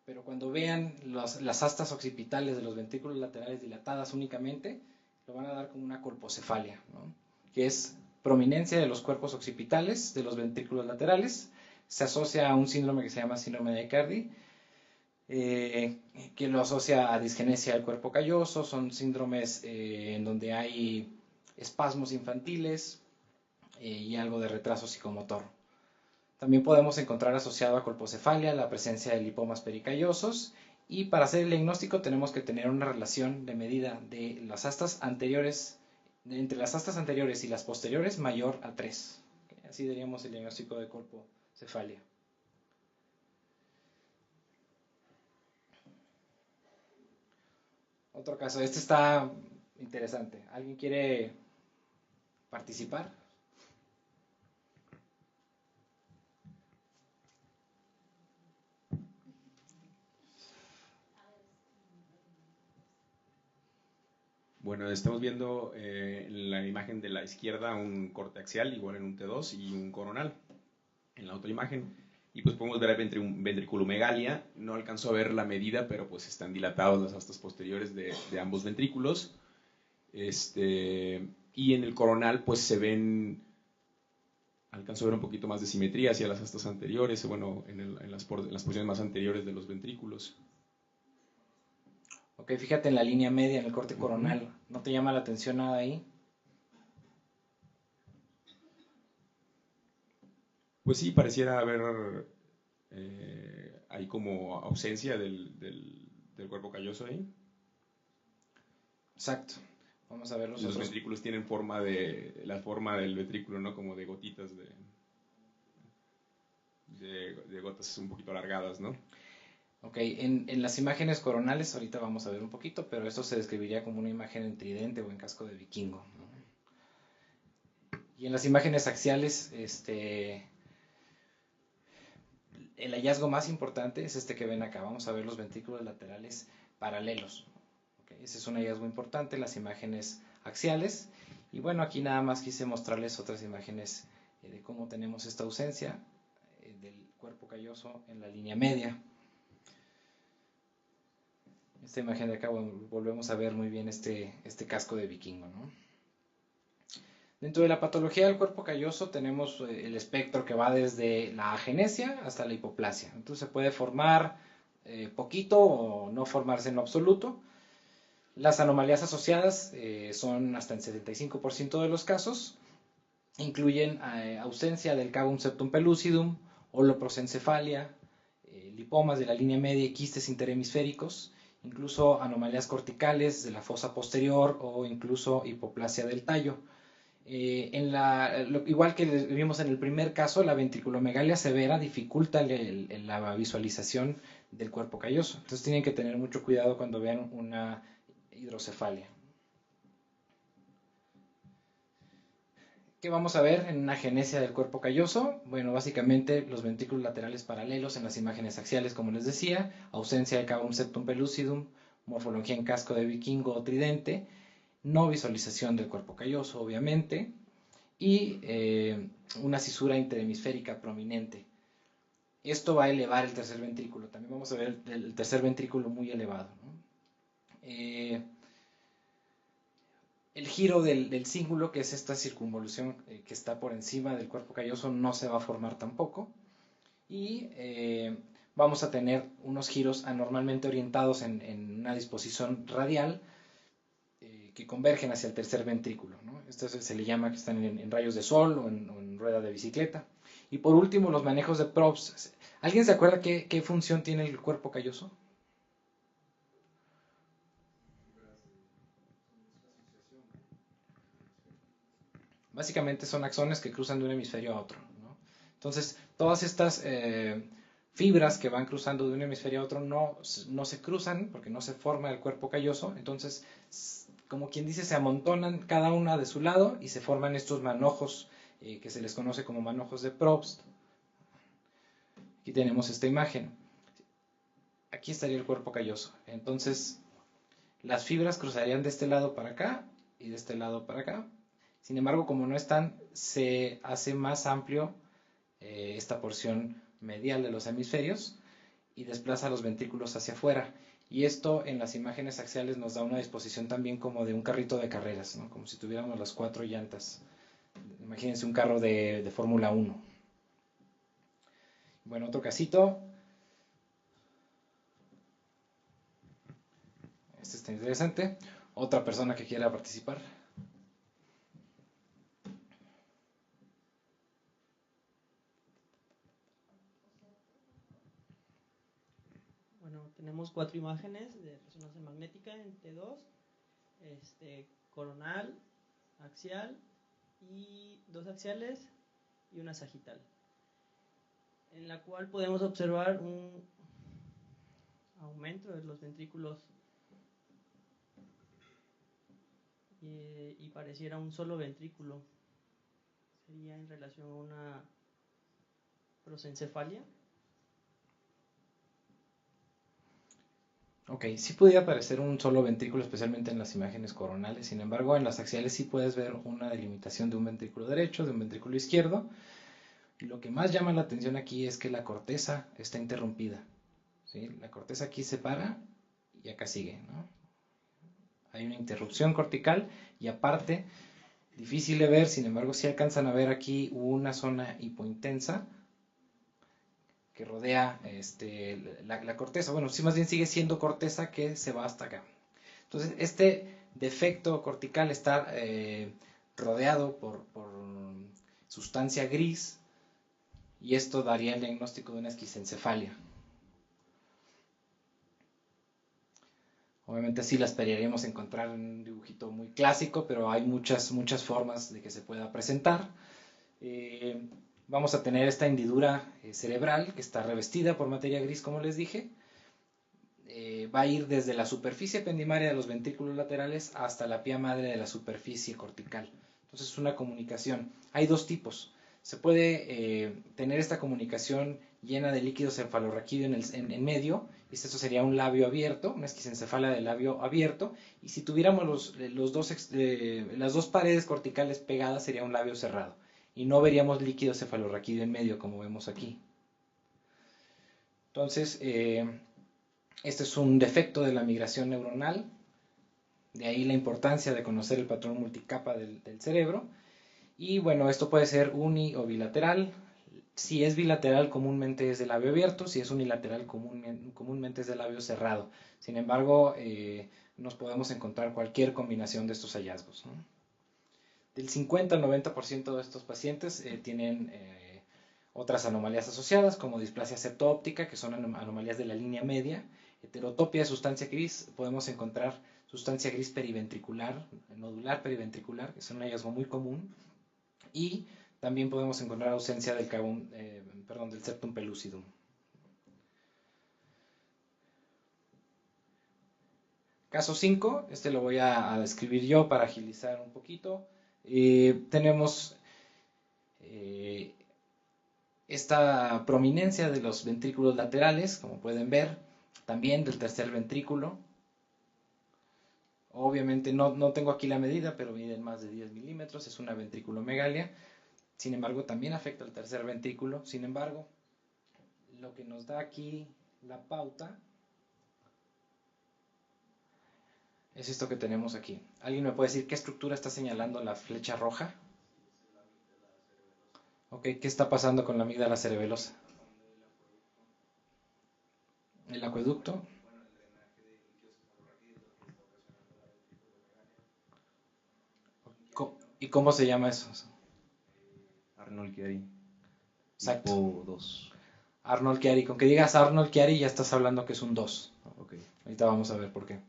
Speaker 2: pero cuando vean las astas occipitales de los ventrículos laterales dilatadas únicamente, lo van a dar como una colpocefalia, ¿no? Que es prominencia de los cuerpos occipitales de los ventrículos laterales. Se asocia a un síndrome que se llama síndrome de Aicardi, que lo asocia a disgenesia del cuerpo calloso. Son síndromes en donde hay espasmos infantiles y algo de retraso psicomotor. También podemos encontrar asociado a colpocefalia la presencia de lipomas pericallosos, y para hacer el diagnóstico tenemos que tener una relación de medida de las astas anteriores, entre las astas anteriores y las posteriores, mayor a 3. Así daríamos el diagnóstico de colpocefalia. Otro caso, este está interesante. ¿Alguien quiere participar?
Speaker 5: Bueno, estamos viendo en la imagen de la izquierda un corte axial, igual en un T2, y un coronal en la otra imagen. Y pues podemos ver ventriculomegalia. No alcanzo a ver la medida, pero pues están dilatados las astas posteriores de ambos ventrículos. Y en el coronal pues se ven, alcanzo a ver un poquito más de simetría hacia las astas anteriores, bueno, en las posiciones más anteriores de los ventrículos.
Speaker 2: Ok, fíjate en la línea media, en el corte coronal. ¿No te llama la atención nada ahí?
Speaker 5: Pues sí, pareciera haber hay como ausencia del cuerpo calloso ahí.
Speaker 2: Exacto. Vamos a ver los
Speaker 5: otros. Los ventrículos tienen la forma del ventrículo, ¿no? Como de gotitas de gotas un poquito alargadas, ¿no?
Speaker 2: Ok, en las imágenes coronales ahorita vamos a ver un poquito, pero esto se describiría como una imagen en tridente o en casco de vikingo, ¿no? Y en las imágenes axiales, el hallazgo más importante es este que ven acá. Vamos a ver los ventrículos laterales paralelos. Okay, ese es un hallazgo importante en las imágenes axiales. Y bueno, aquí nada más quise mostrarles otras imágenes de cómo tenemos esta ausencia del cuerpo calloso en la línea media. Esta imagen de acá, bueno, volvemos a ver muy bien este casco de vikingo, ¿no? Dentro de la patología del cuerpo calloso tenemos el espectro que va desde la agenesia hasta la hipoplasia. Entonces se puede formar poquito o no formarse en lo absoluto. Las anomalías asociadas son hasta el 75% de los casos. Incluyen ausencia del cavum septum pellucidum, holoprosencefalia, lipomas de la línea media y quistes interhemisféricos, incluso anomalías corticales de la fosa posterior o incluso hipoplasia del tallo. Igual que vimos en el primer caso, la ventriculomegalia severa dificulta la visualización del cuerpo calloso. Entonces tienen que tener mucho cuidado cuando vean una hidrocefalia. ¿Qué vamos a ver en una agenesia del cuerpo calloso? Bueno, básicamente los ventrículos laterales paralelos en las imágenes axiales, como les decía, ausencia de cavum septum pellucidum, morfología en casco de vikingo o tridente, no visualización del cuerpo calloso, obviamente, y una cisura interhemisférica prominente. Esto va a elevar el tercer ventrículo. También vamos a ver el tercer ventrículo muy elevado, ¿no? El giro del cíngulo, que es esta circunvolución que está por encima del cuerpo calloso, no se va a formar tampoco. Y vamos a tener unos giros anormalmente orientados en una disposición radial que convergen hacia el tercer ventrículo, ¿no? Esto se le llama que están en rayos de sol o en rueda de bicicleta. Y por último, los manejos de props. ¿Alguien se acuerda qué función tiene el cuerpo calloso? Básicamente son axones que cruzan de un hemisferio a otro, ¿no? Entonces, todas estas fibras que van cruzando de un hemisferio a otro no se cruzan porque no se forma el cuerpo calloso. Entonces, como quien dice, se amontonan cada una de su lado y se forman estos manojos que se les conoce como manojos de Probst. Aquí tenemos esta imagen. Aquí estaría el cuerpo calloso. Entonces, las fibras cruzarían de este lado para acá y de este lado para acá. Sin embargo, como no están, se hace más amplio esta porción medial de los hemisferios y desplaza los ventrículos hacia afuera. Y esto en las imágenes axiales nos da una disposición también como de un carrito de carreras, ¿no? Como si tuviéramos las 4 llantas. Imagínense un carro de Fórmula 1. Bueno, otro casito. Este está interesante. Otra persona que quiera participar.
Speaker 6: Tenemos 4 imágenes de resonancia magnética en T2, coronal, axial y 2 axiales y una sagital, en la cual podemos observar un aumento de los ventrículos y pareciera un solo ventrículo. Sería en relación a una prosencefalia.
Speaker 2: Ok, sí podría aparecer un solo ventrículo, especialmente en las imágenes coronales. Sin embargo, en las axiales sí puedes ver una delimitación de un ventrículo derecho, de un ventrículo izquierdo. Y lo que más llama la atención aquí es que la corteza está interrumpida, ¿sí? La corteza aquí se para y acá sigue, ¿no? Hay una interrupción cortical y aparte, difícil de ver, sin embargo, sí alcanzan a ver aquí una zona hipointensa que rodea la corteza. Bueno, sí, más bien sigue siendo corteza que se va hasta acá. Entonces, este defecto cortical está rodeado por sustancia gris y esto daría el diagnóstico de una esquisencefalia. Obviamente así la esperaríamos encontrar en un dibujito muy clásico, pero hay muchas formas de que se pueda presentar. Vamos a tener esta hendidura cerebral que está revestida por materia gris, como les dije. Va a ir desde la superficie ependimaria de los ventrículos laterales hasta la pía madre de la superficie cortical. Entonces es una comunicación. Hay 2 tipos. Se puede tener esta comunicación llena de líquido cefalorraquídeo en medio, Esto sería un labio abierto, una esquistocefalia del labio abierto, y si tuviéramos las dos paredes corticales pegadas sería un labio cerrado, y no veríamos líquido cefalorraquídeo en medio como vemos aquí. Entonces, este es un defecto de la migración neuronal, de ahí la importancia de conocer el patrón multicapa del cerebro. Y bueno, esto puede ser uni o bilateral. Si es bilateral, comúnmente es de labio abierto. Si es unilateral, comúnmente es de labio cerrado. Sin embargo, nos podemos encontrar cualquier combinación de estos hallazgos, ¿no? Del 50 al 90% de estos pacientes tienen otras anomalías asociadas, como displasia septo-óptica, que son anomalías de la línea media. Heterotopia de sustancia gris, podemos encontrar sustancia gris periventricular, nodular periventricular, que es un hallazgo muy común. Y también podemos encontrar ausencia del del septum pellucidum. Caso 5, este lo voy a describir yo para agilizar un poquito. Tenemos esta prominencia de los ventrículos laterales, como pueden ver, también del tercer ventrículo. Obviamente no tengo aquí la medida, pero miden más de 10 milímetros, es una ventriculomegalia. Sin embargo, también afecta al tercer ventrículo. Sin embargo, lo que nos da aquí la pauta es esto que tenemos aquí. ¿Alguien me puede decir qué estructura está señalando la flecha roja? Ok, ¿qué está pasando con la amígdala cerebelosa? ¿El acueducto? ¿Y cómo se llama eso?
Speaker 5: Arnold-Chiari.
Speaker 2: Exacto.
Speaker 5: Tipo 2.
Speaker 2: Arnold-Chiari. Con que digas Arnold-Chiari ya estás hablando que es un 2.
Speaker 5: Okay.
Speaker 2: Ahorita vamos a ver por qué.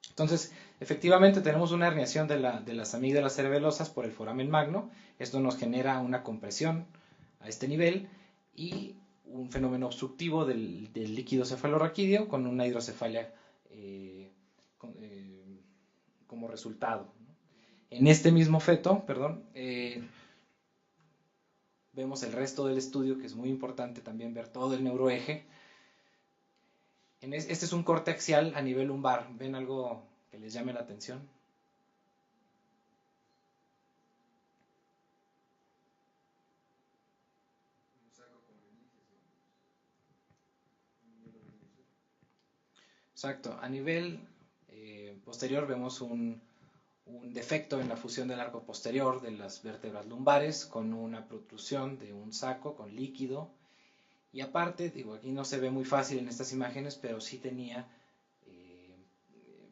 Speaker 2: Entonces, efectivamente tenemos una herniación de las amígdalas cerebelosas por el foramen magno. Esto nos genera una compresión a este nivel y un fenómeno obstructivo del líquido cefalorraquídeo con una hidrocefalia como resultado. En este mismo feto, vemos el resto del estudio, que es muy importante también ver todo el neuroeje. Este es un corte axial a nivel lumbar. ¿Ven algo que les llame la atención? Exacto. A nivel posterior vemos un defecto en la fusión del arco posterior de las vértebras lumbares con una protrusión de un saco con líquido. Y aparte, aquí no se ve muy fácil en estas imágenes, pero sí tenía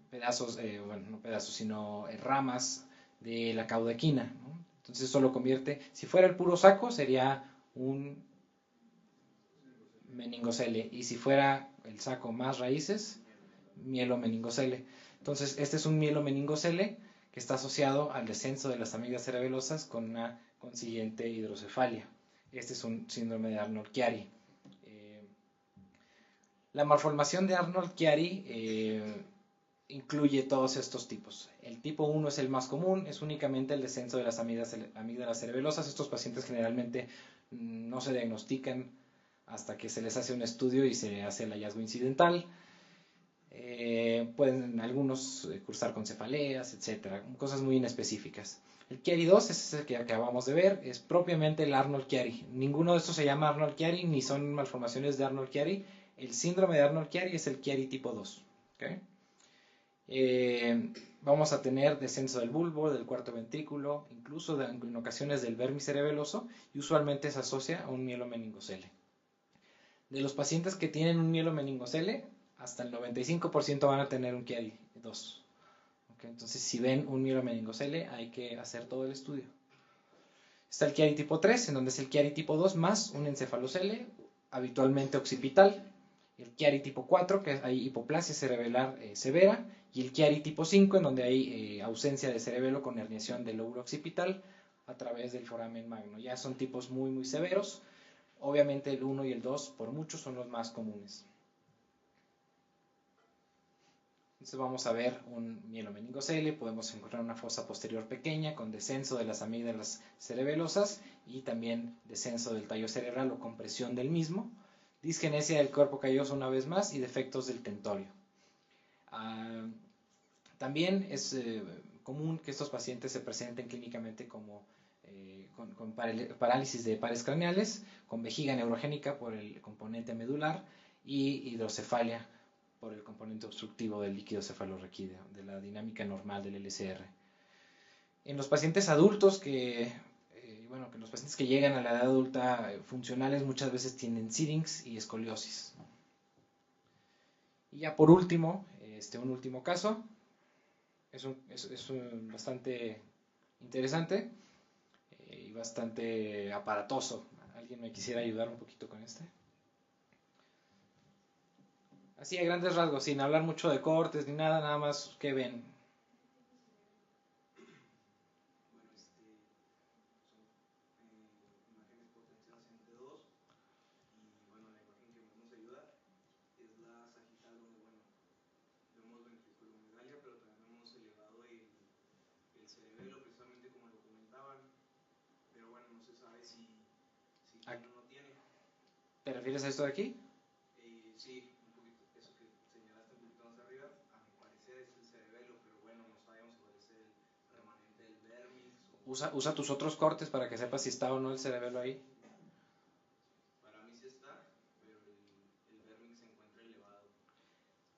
Speaker 2: pedazos, no pedazos, sino ramas de la caudequina, ¿no? Entonces eso lo convierte, si fuera el puro saco, sería un meningocele, y si fuera el saco más raíces, mielomeningocele. Entonces este es un mielomeningocele que está asociado al descenso de las amígdalas cerebelosas con una consiguiente hidrocefalia. Este es un síndrome de Arnold-Chiari. La malformación de Arnold-Chiari incluye todos estos tipos. El tipo 1 es el más común, es únicamente el descenso de las amígdalas cerebelosas. Estos pacientes generalmente no se diagnostican hasta que se les hace un estudio y se hace el hallazgo incidental. Pueden algunos cursar con cefaleas, etcétera, cosas muy inespecíficas. El Chiari 2 es el que acabamos de ver, es propiamente el Arnold-Chiari. Ninguno de estos se llama Arnold-Chiari ni son malformaciones de Arnold-Chiari. El síndrome de Arnold-Chiari es el Chiari tipo 2. ¿Okay? Vamos a tener descenso del bulbo, del cuarto ventrículo, incluso en ocasiones del vermicerebeloso, y usualmente se asocia a un mielomeningocele. De los pacientes que tienen un mielomeningocele, hasta el 95% van a tener un Chiari 2. ¿Okay? Entonces, si ven un mielomeningocele, hay que hacer todo el estudio. Está el Chiari tipo 3, en donde es el Chiari tipo 2 más un encefalocele, habitualmente occipital. El Chiari tipo 4, que hay hipoplasia cerebelar severa, y el Chiari tipo 5, en donde hay ausencia de cerebelo con herniación del lóbulo occipital a través del foramen magno. Ya son tipos muy, muy severos. Obviamente el 1 y el 2, por mucho, son los más comunes. Entonces vamos a ver un mielomeningocele, podemos encontrar una fosa posterior pequeña con descenso de las amígdalas cerebelosas y también descenso del tallo cerebral o compresión del mismo. disgenesia del cuerpo calloso una vez más y defectos del tentorio. También es común que estos pacientes se presenten clínicamente como con parálisis de pares craneales, con vejiga neurogénica por el componente medular y hidrocefalia por el componente obstructivo del líquido cefalorraquídeo, de la dinámica normal del LCR. En los pacientes adultos que los pacientes que llegan a la edad adulta funcionales muchas veces tienen seedings y escoliosis. Y ya por último, un último caso, es bastante interesante y bastante aparatoso. ¿Alguien me quisiera ayudar un poquito con este? Así a grandes rasgos, sin hablar mucho de cortes ni nada, nada más que ven. ¿Te refieres a esto de aquí?
Speaker 5: Sí, un poquito, eso que señalaste un poquito más arriba, a mi parecer es el cerebelo, pero bueno, no sabemos si puede ser el remanente del vermis.
Speaker 2: Usa tus otros cortes para que sepas si está o no el cerebelo ahí.
Speaker 5: Para mí sí está, pero el vermis se encuentra elevado.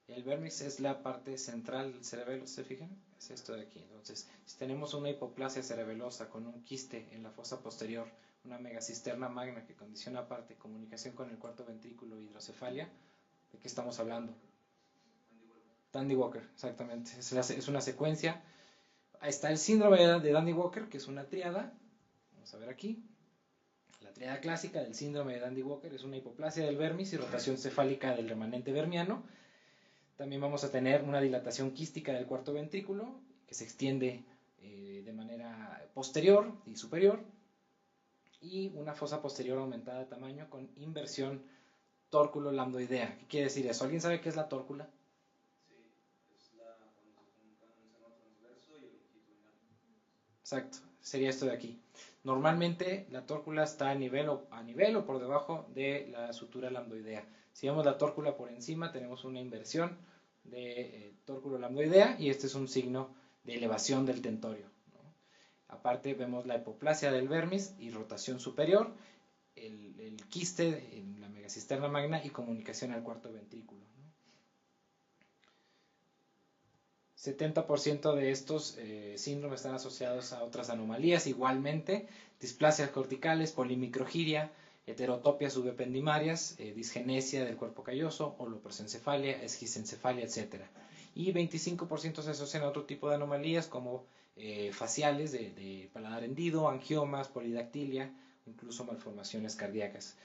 Speaker 2: El vermis es la parte central del cerebelo, ¿se fijan? Es esto de aquí. Entonces, si tenemos una hipoplasia cerebelosa con un quiste en la fosa posterior, una megacisterna magna que condiciona aparte comunicación con el cuarto ventrículo y hidrocefalia, ¿de qué estamos hablando? Dandy-Walker, exactamente. Es una secuencia. Ahí está el síndrome de Dandy-Walker, que es una tríada. Vamos a ver aquí. La tríada clásica del síndrome de Dandy-Walker es una hipoplasia del vermis y rotación cefálica del remanente vermiano. También vamos a tener una dilatación quística del cuarto ventrículo, que se extiende de manera posterior y superior, y una fosa posterior aumentada de tamaño con inversión tórculo-lambdoidea. ¿Qué quiere decir eso? ¿Alguien sabe qué es la tórcula?
Speaker 5: Sí, es cuando se juntan un seno transverso y el longitudinal.
Speaker 2: Exacto, sería esto de aquí. Normalmente la tórcula está a nivel o por debajo de la sutura lambdoidea. Si vemos la tórcula por encima, tenemos una inversión de tórculo-lambdoidea y este es un signo de elevación del tentorio. Aparte vemos la hipoplasia del vermis y rotación superior, el quiste en la megacisterna magna y comunicación al cuarto ventrículo. 70% de estos síndromes están asociados a otras anomalías, igualmente displasias corticales, polimicrogiria, heterotopias subependimarias, disgenesia del cuerpo calloso, holoprosencefalia, esquisencefalia, etc. Y 25% se asocian a otro tipo de anomalías como faciales de paladar hendido, angiomas, polidactilia, incluso malformaciones cardíacas.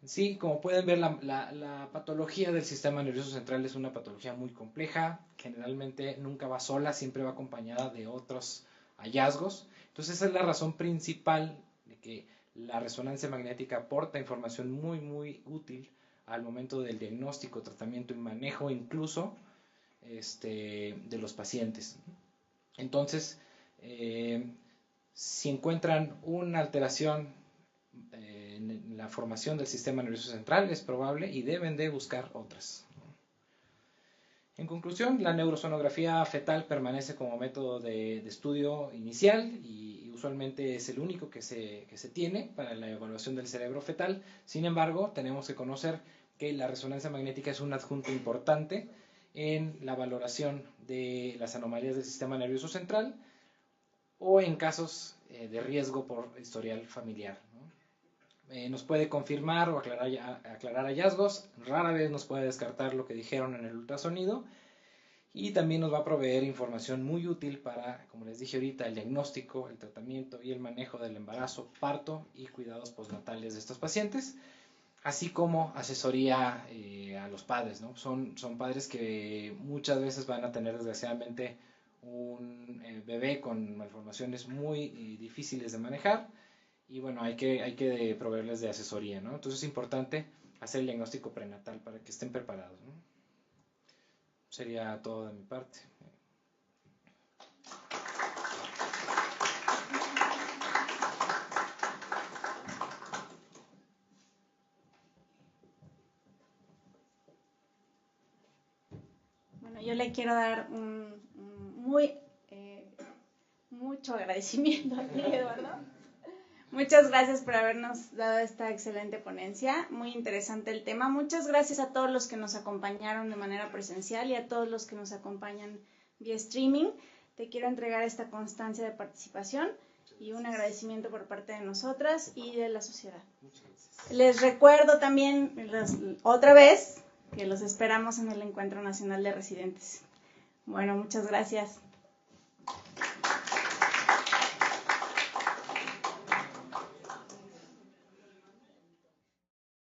Speaker 2: Sí, como pueden ver, la patología del sistema nervioso central es una patología muy compleja, generalmente nunca va sola, siempre va acompañada de otros hallazgos. Entonces esa es la razón principal de que la resonancia magnética aporta información muy, muy útil al momento del diagnóstico, tratamiento y manejo incluso de los pacientes. Entonces, si encuentran una alteración en la formación del sistema nervioso central, es probable y deben de buscar otras. En conclusión, la neurosonografía fetal permanece como método de estudio inicial y usualmente es el único que se tiene para la evaluación del cerebro fetal. Sin embargo, tenemos que conocer que la resonancia magnética es un adjunto importante en la valoración de las anomalías del sistema nervioso central o en casos de riesgo por historial familiar. Nos puede confirmar o aclarar hallazgos, rara vez nos puede descartar lo que dijeron en el ultrasonido y también nos va a proveer información muy útil para, como les dije ahorita, el diagnóstico, el tratamiento y el manejo del embarazo, parto y cuidados postnatales de estos pacientes, así como asesoría a los padres, ¿no? Son padres que muchas veces van a tener desgraciadamente un bebé con malformaciones muy difíciles de manejar y bueno, hay que proveerles de asesoría, ¿no? Entonces es importante hacer el diagnóstico prenatal para que estén preparados, ¿no? Sería todo de mi parte.
Speaker 7: yo le quiero dar mucho agradecimiento a ti, Eduardo. Muchas gracias por habernos dado esta excelente ponencia, muy interesante el tema. Muchas gracias a todos los que nos acompañaron de manera presencial y a todos los que nos acompañan vía streaming. Te quiero entregar esta constancia de participación y un agradecimiento por parte de nosotras y de la sociedad. Les recuerdo también otra vez que los esperamos en el Encuentro Nacional de Residentes. Bueno, muchas gracias.